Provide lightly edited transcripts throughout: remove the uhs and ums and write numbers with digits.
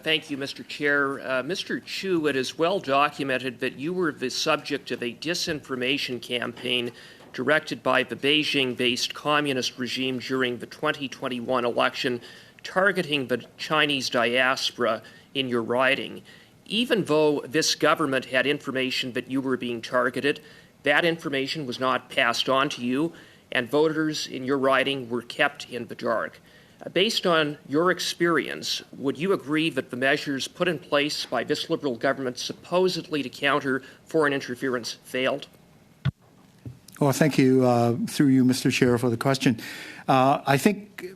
Thank you, Mr. Chair. Mr. Chu, it is well documented that you were the subject of a disinformation campaign directed by the Beijing-based communist regime during the 2021 election, targeting the Chinese diaspora in your riding. Even though this government had information that you were being targeted, that information was not passed on to you, and voters in your riding were kept in the dark. Based on your experience, would you agree that the measures put in place by this Liberal government supposedly to counter foreign interference failed? Well, thank you, through you, Mr. Chair, for the question. I think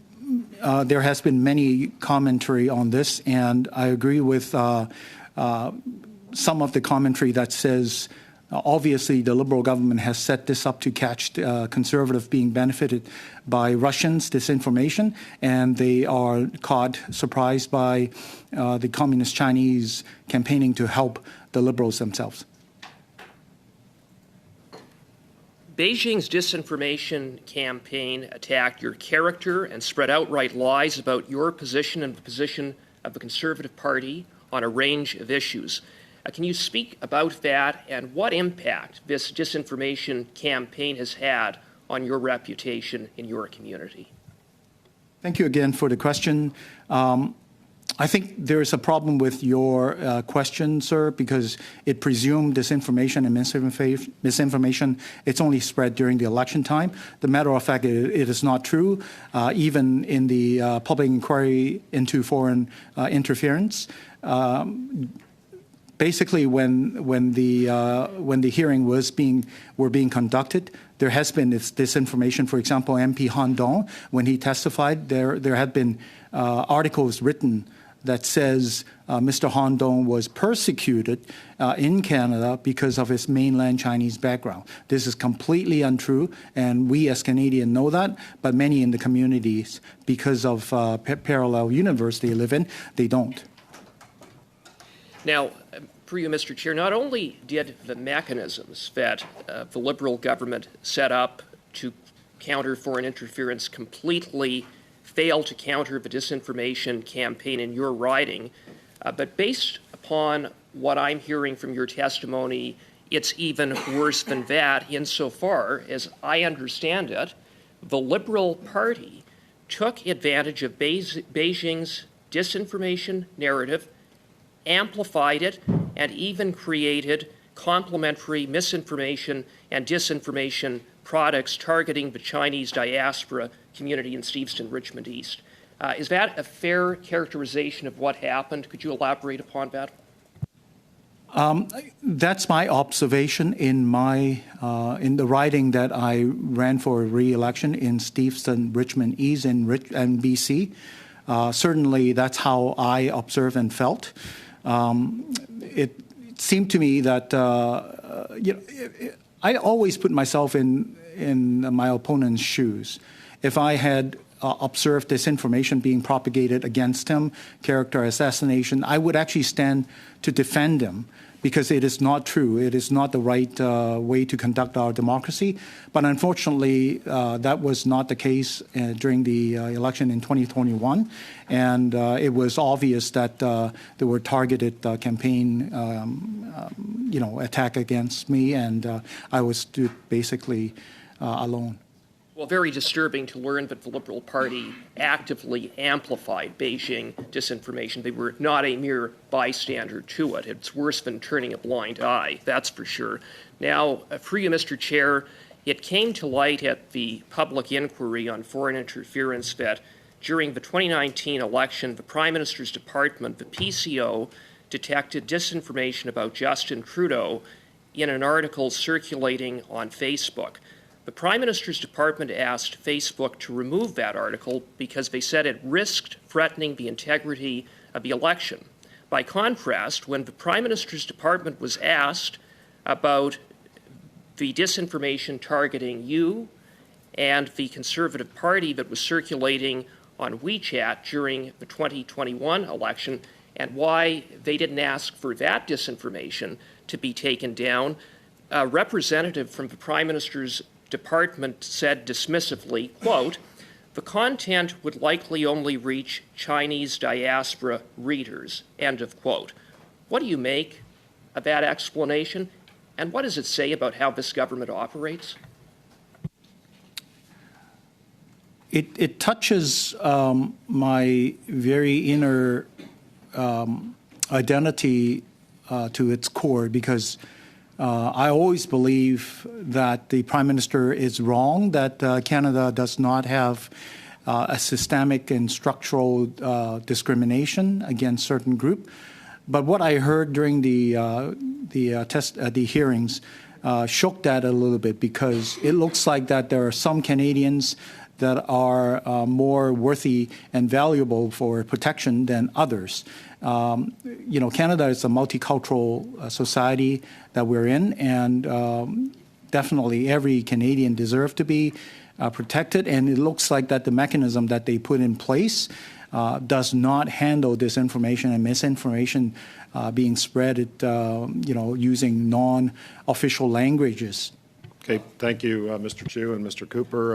there has been many commentary on this, and I agree with some of the commentary that says obviously the Liberal government has set this up to catch Conservative being benefited by Russians' disinformation, and they are caught surprised by the Communist Chinese campaigning to help the Liberals themselves. Beijing's disinformation campaign attacked your character and spread outright lies about your position and the position of the Conservative Party on a range of issues. Can you speak about that and what impact this disinformation campaign has had on your reputation in your community? Thank you again for the question. I think there is a problem with your question, sir, because it presumed disinformation and misinformation, it's only spread during the election time. The matter of fact, it is not true. Even in the public inquiry into foreign interference, basically, when the hearing were being conducted, there has been this disinformation. For example, MP Han Dong, when he testified, there had been articles written that says Mr. Han Dong was persecuted in Canada because of his mainland Chinese background. This is completely untrue, and we as Canadians know that, but many in the communities, because of parallel universe they live in, they don't. Now, for you, Mr. Chair, not only did the mechanisms that the Liberal government set up to counter foreign interference completely fail to counter the disinformation campaign in your riding, but based upon what I'm hearing from your testimony, it's even worse than that insofar as I understand it. The Liberal Party took advantage of Beijing's disinformation narrative, amplified it, and even created complementary misinformation and disinformation products targeting the Chinese diaspora community in Steveston, Richmond East. Is that a fair characterization of what happened? Could you elaborate upon that? That's my observation in the riding that I ran for re-election in Steveston, Richmond East, and BC. Certainly, that's how I observed and felt. It seemed to me that I always put myself in my opponent's shoes. If I had observed this information being propagated against him, character assassination, I would actually stand to defend him because it is not true. It is not the right way to conduct our democracy. But unfortunately, that was not the case during the election in 2021. And it was obvious that there were targeted campaign attack against me, and I was basically alone. Well, very disturbing to learn that the Liberal Party actively amplified Beijing disinformation. They were not a mere bystander to it. It's worse than turning a blind eye, that's for sure. Now, for you, Mr. Chair, it came to light at the public inquiry on foreign interference that during the 2019 election, the Prime Minister's Department, the PCO, detected disinformation about Justin Trudeau in an article circulating on Facebook. The Prime Minister's Department asked Facebook to remove that article because they said it risked threatening the integrity of the election. By contrast, when the Prime Minister's Department was asked about the disinformation targeting you and the Conservative Party that was circulating on WeChat during the 2021 election, and why they didn't ask for that disinformation to be taken down, a representative from the Prime Minister's Department said dismissively, quote, The content would likely only reach Chinese diaspora readers, end of quote. What do you make of that explanation, and what does it say about how this government operates? It touches my very inner identity to its core, because I always believe that the Prime Minister is wrong, that Canada does not have a systemic and structural discrimination against certain group. But what I heard during the hearings shook that a little bit, because it looks like that there are some Canadians that are more worthy and valuable for protection than others. Canada is a multicultural society that we're in, and definitely every Canadian deserves to be protected. And it looks like that the mechanism that they put in place does not handle disinformation and misinformation being spread using non-official languages. Okay, thank you, Mr. Chu and Mr. Cooper.